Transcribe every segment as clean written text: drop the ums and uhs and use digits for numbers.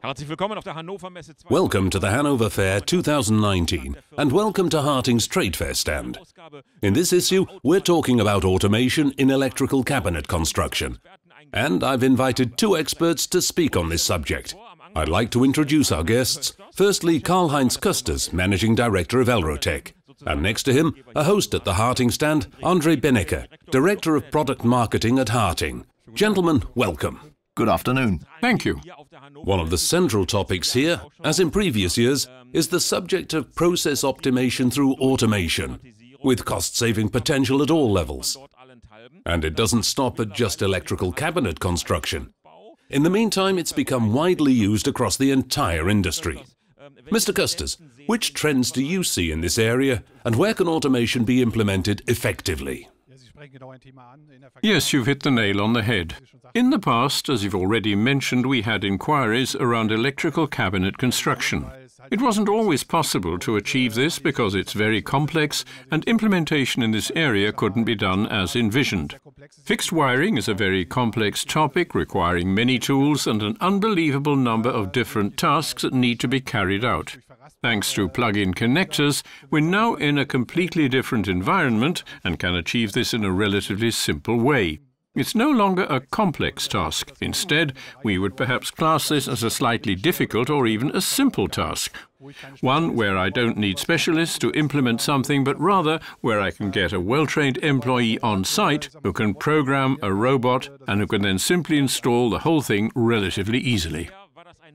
Welcome to the Hanover Fair 2019 and welcome to Harting's Trade Fair stand. In this issue, we're talking about automation in electrical cabinet construction. And I've invited two experts to speak on this subject. I'd like to introduce our guests. Firstly, Karl-Heinz Kösters, Managing Director of Elrotech. And next to him, a host at the Harting stand, Andre Benecke, Director of Product Marketing at Harting. Gentlemen, welcome. Good afternoon. Thank you. One of the central topics here, as in previous years, is the subject of process optimization through automation, with cost-saving potential at all levels. And it doesn't stop at just electrical cabinet construction. In the meantime, it's become widely used across the entire industry. Mr. Kösters, which trends do you see in this area, and where can automation be implemented effectively? Yes, you've hit the nail on the head. In the past, as you've already mentioned, we had inquiries around electrical cabinet construction. It wasn't always possible to achieve this because it's very complex and implementation in this area couldn't be done as envisioned. Fixed wiring is a very complex topic requiring many tools and an unbelievable number of different tasks that need to be carried out. Thanks to plug-in connectors, we're now in a completely different environment and can achieve this in a relatively simple way. It's no longer a complex task. Instead, we would perhaps class this as a slightly difficult or even a simple task. One where I don't need specialists to implement something, but rather where I can get a well-trained employee on site who can program a robot and who can then simply install the whole thing relatively easily.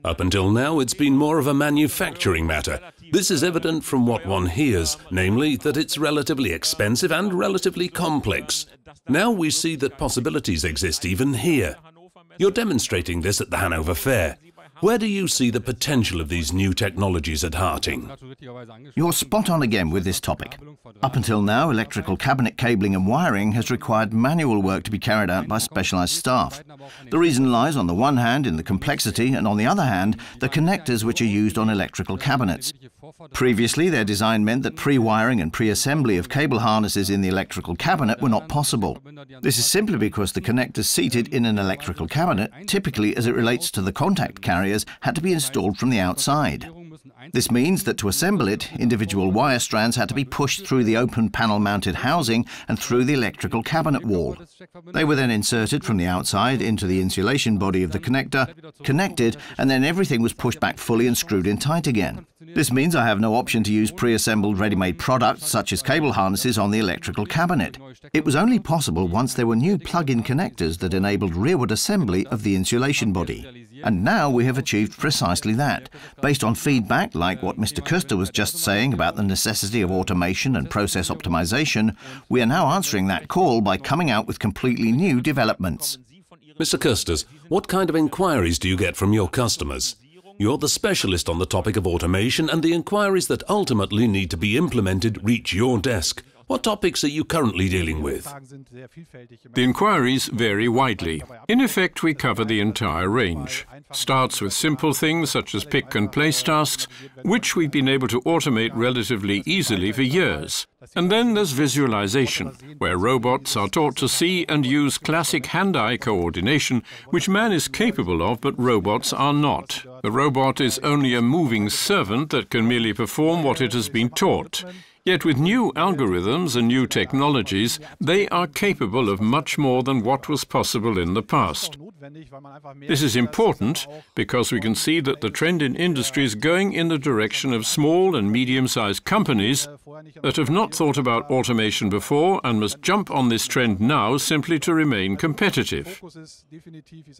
Up until now, it's been more of a manufacturing matter. This is evident from what one hears, namely that it's relatively expensive and relatively complex. Now we see that possibilities exist even here. You're demonstrating this at the Hanover Fair. Where do you see the potential of these new technologies at Harting? You're spot on again with this topic. Up until now, electrical cabinet cabling and wiring has required manual work to be carried out by specialized staff. The reason lies on the one hand in the complexity and on the other hand, the connectors which are used on electrical cabinets. Previously, their design meant that pre-wiring and pre-assembly of cable harnesses in the electrical cabinet were not possible. This is simply because the connectors seated in an electrical cabinet, typically as it relates to the contact carriers, had to be installed from the outside. This means that to assemble it, individual wire strands had to be pushed through the open panel-mounted housing and through the electrical cabinet wall. They were then inserted from the outside into the insulation body of the connector, connected, and then everything was pushed back fully and screwed in tight again. This means I have no option to use pre-assembled ready-made products such as cable harnesses on the electrical cabinet. It was only possible once there were new plug-in connectors that enabled rearward assembly of the insulation body. And now we have achieved precisely that. Based on feedback like what Mr. Köster was just saying about the necessity of automation and process optimization, we are now answering that call by coming out with completely new developments. Mr. Kösters, what kind of inquiries do you get from your customers? You're the specialist on the topic of automation, and the inquiries that ultimately need to be implemented reach your desk. What topics are you currently dealing with? The inquiries vary widely. In effect, we cover the entire range. Starts with simple things such as pick and place tasks, which we've been able to automate relatively easily for years. And then there's visualization, where robots are taught to see and use classic hand-eye coordination, which man is capable of, but robots are not. The robot is only a moving servant that can merely perform what it has been taught. Yet with new algorithms and new technologies, they are capable of much more than what was possible in the past. This is important because we can see that the trend in industry is going in the direction of small and medium-sized companies that have not thought about automation before and must jump on this trend now simply to remain competitive.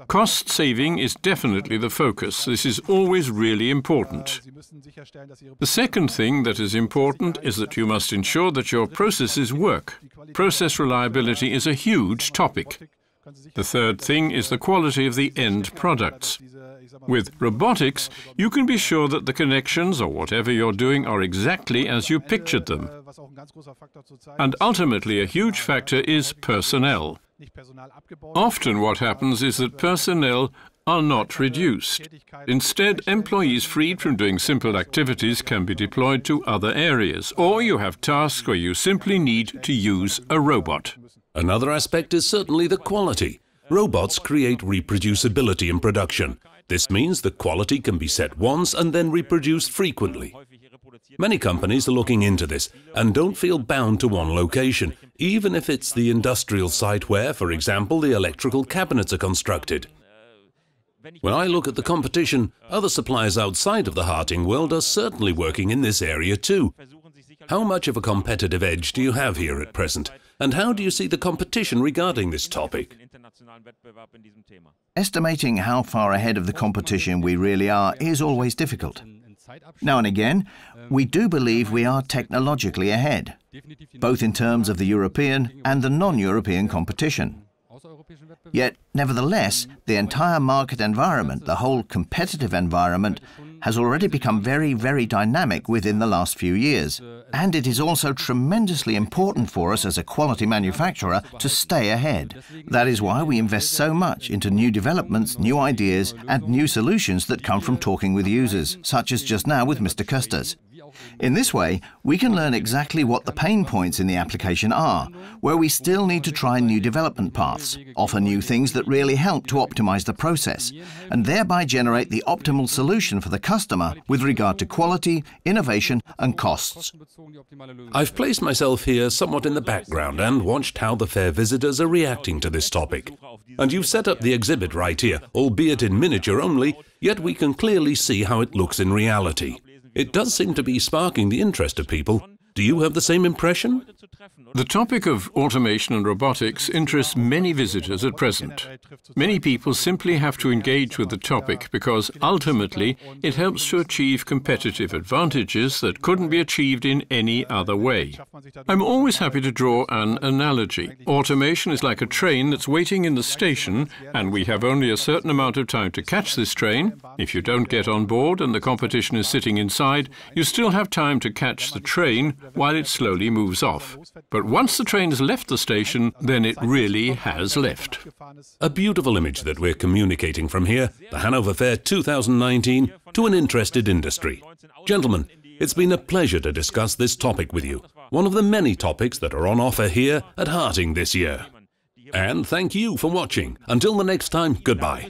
Cost saving is definitely the focus. This is always really important. The second thing that is important is that you must ensure that your processes work. Process reliability is a huge topic. The third thing is the quality of the end products. With robotics, you can be sure that the connections or whatever you're doing are exactly as you pictured them. And ultimately, a huge factor is personnel. Often what happens is that personnel are not reduced. Instead, employees freed from doing simple activities can be deployed to other areas, or you have tasks where you simply need to use a robot. Another aspect is certainly the quality. Robots create reproducibility in production. This means the quality can be set once and then reproduced frequently. Many companies are looking into this and don't feel bound to one location, even if it's the industrial site where, for example, the electrical cabinets are constructed. When I look at the competition, other suppliers outside of the Harting world are certainly working in this area too. How much of a competitive edge do you have here at present? And how do you see the competition regarding this topic? Estimating how far ahead of the competition we really are is always difficult. Now and again, we do believe we are technologically ahead, both in terms of the European and the non-European competition. Yet, nevertheless, the entire market environment, the whole competitive environment, has already become very, very dynamic within the last few years. And it is also tremendously important for us as a quality manufacturer to stay ahead. That is why we invest so much into new developments, new ideas, and new solutions that come from talking with users, such as just now with Mr. Custers. In this way, we can learn exactly what the pain points in the application are, where we still need to try new development paths, offer new things that really help to optimize the process, and thereby generate the optimal solution for the customer with regard to quality, innovation, and costs. I've placed myself here somewhat in the background and watched how the fair visitors are reacting to this topic. And you've set up the exhibit right here, albeit in miniature only, yet we can clearly see how it looks in reality. It does seem to be sparking the interest of people. Do you have the same impression? The topic of automation and robotics interests many visitors at present. Many people simply have to engage with the topic because ultimately it helps to achieve competitive advantages that couldn't be achieved in any other way. I'm always happy to draw an analogy. Automation is like a train that's waiting in the station, and we have only a certain amount of time to catch this train. If you don't get on board and the competition is sitting inside, you still have time to catch the train while it slowly moves off. But once the train has left the station, then it really has left. A beautiful image that we're communicating from here, the Hanover Fair 2019, to an interested industry. Gentlemen, it's been a pleasure to discuss this topic with you, one of the many topics that are on offer here at Harting this year. And thank you for watching. Until the next time, goodbye.